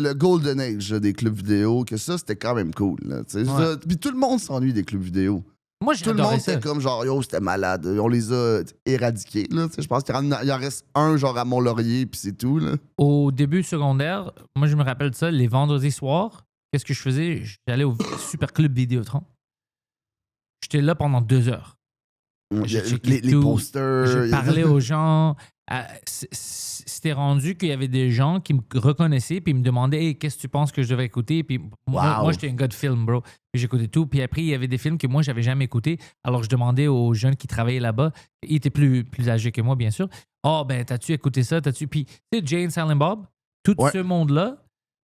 le golden age là, des clubs vidéo, que ça, c'était quand même cool. Là, puis tout le monde s'ennuie des clubs vidéo. Moi, j'ai Tout le monde adoré ça. était comme genre, yo, c'était malade. On les a éradiqués. Là, je pense qu'il en reste un genre à Mont-Laurier, puis c'est tout. Là. Au début secondaire, moi, je me rappelle de ça, les vendredis soirs, qu'est-ce que je faisais? J'allais au Super Club Vidéotron. J'étais là pendant 2 heures. Les posters. Je parlais aux gens. C'était rendu qu'il y avait des gens qui me reconnaissaient puis ils me demandaient hey, qu'est-ce que tu penses que je devrais écouter. Puis moi j'étais un gars de film, bro. Puis j'écoutais tout. Puis après, il y avait des films que moi, j'avais jamais écoutés. Alors, je demandais aux jeunes qui travaillaient là-bas. Ils étaient plus âgés que moi, bien sûr. Oh, ben, t'as-tu écouté ça? Puis, tu sais, Jay and Silent Bob, tout ce monde-là,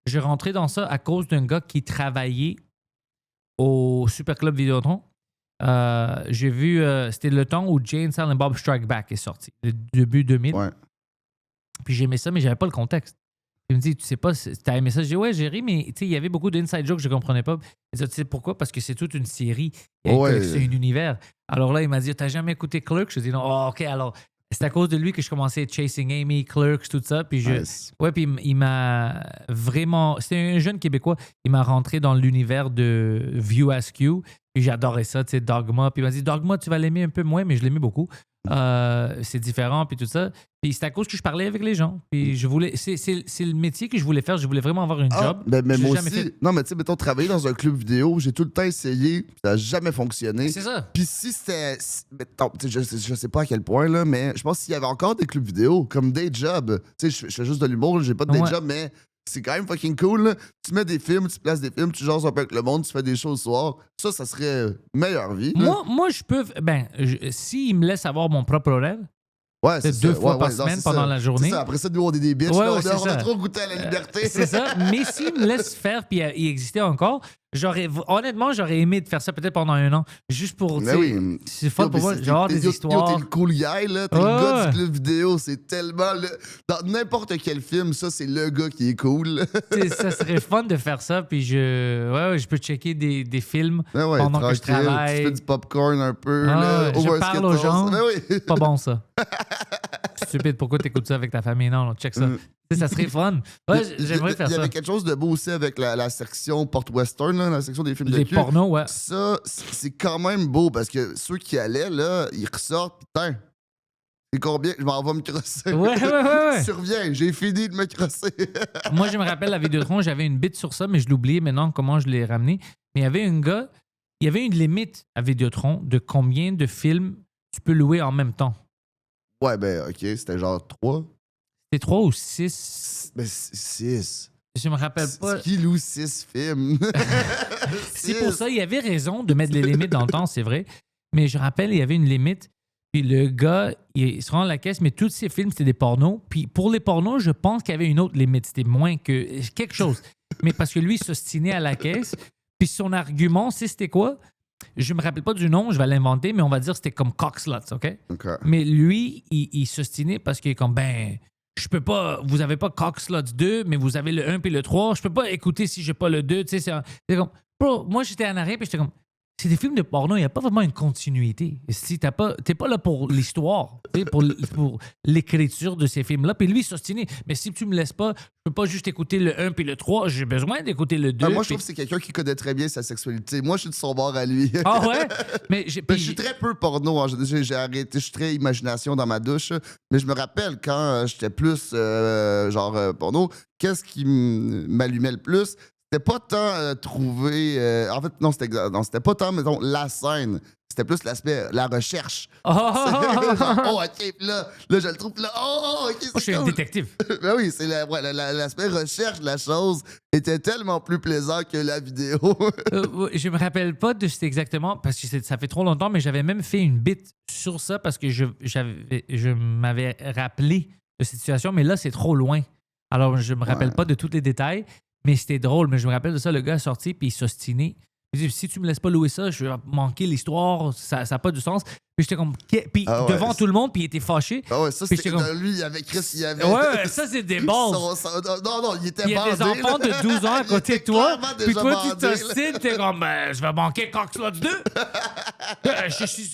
je rentrais dans ça à cause d'un gars qui travaillait au Super Club Vidéotron. J'ai vu, c'était le temps où Jay and Silent Bob Strike Back est sorti, le début 2000. Ouais. Puis j'aimais ça, mais j'avais pas le contexte. Il me dit, tu sais pas, t'as aimé ça? Je dis, ouais, j'ai ri, mais il y avait beaucoup d'inside jokes que je comprenais pas. Et ça, tu sais pourquoi? Parce que c'est toute une série. Et c'est un univers. Alors là, il m'a dit, t'as jamais écouté Clerks? Je dis, non, OK, alors, c'est à cause de lui que je commençais Chasing Amy, Clerks, tout ça. Puis puis il m'a vraiment. C'était un jeune Québécois. Il m'a rentré dans l'univers de View Askew. Puis j'adorais ça, tu sais, Dogma. Puis il m'a dit, Dogma, tu vas l'aimer un peu moins, mais je l'aimais beaucoup. C'est différent, puis tout ça. Puis c'est à cause que je parlais avec les gens. Puis je voulais. C'est le métier que je voulais faire. Je voulais vraiment avoir un job. Mais moi aussi. Non, mais tu sais, mettons, travailler dans un club vidéo, j'ai tout le temps essayé. Ça n'a jamais fonctionné. C'est ça. Puis si c'était. Mettons, je sais pas à quel point, là, mais je pense qu'il y avait encore des clubs vidéo comme Day Job. Tu sais, je fais juste de l'humour, j'ai pas de Day Job, mais. C'est quand même fucking cool. Là. Tu mets des films, tu places des films, tu jases un peu avec le monde, tu fais des choses le soir. Ça serait meilleure vie. Moi, je peux. Ben, s'il me laisse avoir mon propre horaire, c'est 2 fois par semaine pendant la journée. Ça. Après ça, nous, on est des bitches. Ouais, on a trop goûté à la liberté. C'est ça. Mais s'il me laisse faire puis il existait encore, honnêtement, j'aurais aimé de faire ça peut-être pendant 1 an. Juste pour. C'est fun pour moi. Genre des histoires. T'es le cool guy, là. T'es le gars du club vidéo. C'est tellement. Dans n'importe quel film, ça, c'est le gars qui est cool. Ça serait fun de faire ça. Puis je peux checker des films pendant que je travaille. Tu fais du popcorn un peu. Je parle aux gens. C'est pas bon, ça. Stupide, pourquoi t'écoutes ça avec ta famille? Non, check ça. Ça serait fun. Ouais, j'aimerais faire ça. Il y avait quelque chose de beau aussi avec la section porte-western, la section des films de cul. Des pornos, ouais. Ça, c'est quand même beau parce que ceux qui allaient, là, ils ressortent, putain. C'est combien? Je m'en vais me crosser. Ouais. Surviens, j'ai fini de me crosser. Moi, je me rappelle, à Vidéotron, j'avais une bite sur ça, mais je l'oubliais maintenant comment je l'ai ramené. Mais il y avait un gars, il y avait une limite à Vidéotron de combien de films tu peux louer en même temps. Ouais, ben, OK, c'était genre 3. C'était 3 ou 6? Ben, 6. Je me rappelle pas. Qui loue 6 films? C'est pour ça, il y avait raison de mettre les limites dans le temps, c'est vrai. Mais je rappelle, il y avait une limite. Puis le gars, il se rend à la caisse, mais tous ces films, c'était des pornos. Puis pour les pornos, je pense qu'il y avait une autre limite. C'était moins que quelque chose. Mais parce que lui, il s'ostinait à la caisse. Puis son argument, c'était quoi? Je me rappelle pas du nom, je vais l'inventer, mais on va dire que c'était comme Cockslots, OK? Mais lui, il s'ostinait parce qu'il est comme, ben, je peux pas, vous avez pas Cockslots 2, mais vous avez le 1 puis le 3. Je peux pas écouter si j'ai pas le 2. Tu sais, c'est comme, bro, moi, j'étais en arrêt, puis j'étais comme, c'est des films de porno, il n'y a pas vraiment une continuité. Si t'es pas là pour l'histoire, pour l'écriture de ces films-là. Puis lui, il s'ostinait. Mais si tu me laisses pas, je peux pas juste écouter le 1 puis le 3. J'ai besoin d'écouter le 2. Moi, je trouve que c'est quelqu'un qui connaît très bien sa sexualité. Moi, je suis de son bord à lui. Ah ouais? Mais je suis très peu porno. J'ai arrêté. Je suis très imagination dans ma douche. Mais je me rappelle quand j'étais plus porno, qu'est-ce qui m'allumait le plus? C'était pas tant trouver. En fait, non, c'était pas tant, mettons, la scène. C'était plus l'aspect, la recherche. OK, là, je le trouve, là, OK, c'est moi, je suis un détective. Ben oui, c'est l'aspect recherche de la chose était tellement plus plaisant que la vidéo. Je me rappelle pas de c'est exactement, parce que ça fait trop longtemps, mais j'avais même fait une bite sur ça parce que je m'avais rappelé de cette situation, mais là, c'est trop loin. Alors, je me rappelle pas de tous les détails. Mais c'était drôle, mais je me rappelle de ça, le gars est sorti puis il s'ostinait. Il dit, si tu me laisses pas louer ça, je vais manquer l'histoire, ça n'a pas du sens. Puis j'étais comme. Puis devant tout le monde, puis il était fâché. Ah ouais, ça, Puis c'était j'étais lui, avec Chris, il avait. Ouais, ça, c'est des balles. Non, il était Il y a bandé. des enfants de 12 ans à côté de toi. clairement Puis déjà toi, tu bandé, là. t'ostines, t'es comme, je vais manquer Coxlot 2.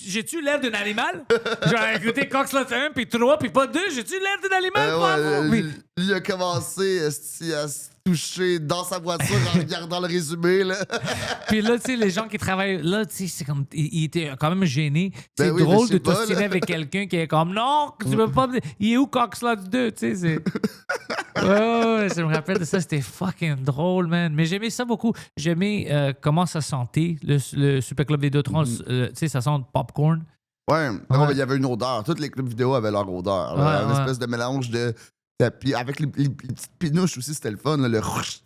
J'ai-tu l'air d'un animal? J'ai écouté Coxlot 1, puis 3, puis pas 2. J'ai-tu l'air d'un animal? Bravo. Lui, il a commencé à se toucher dans sa voiture en regardant le résumé. Là. Puis là, tu sais, les gens qui travaillent là, tu sais, c'est comme. Il était quand même gêné. C'est oui, drôle mais je de sais pas, t'ostiner là. avec quelqu'un qui est comme, non, tu veux pas. Il est où Coxlot 2? Tu sais, c'est. Ouais, je me rappelle de ça, c'était fucking drôle, man. Mais j'aimais ça beaucoup. J'aimais comment ça sentait, le Super Club Vidéotron. Tu sais, ça sent popcorn. Ouais, mais il y avait une odeur. Toutes les clubs vidéo avaient leur odeur. Là. Une espèce de mélange de. Puis avec les petites pinouches aussi, c'était le fun. Là, le rouch,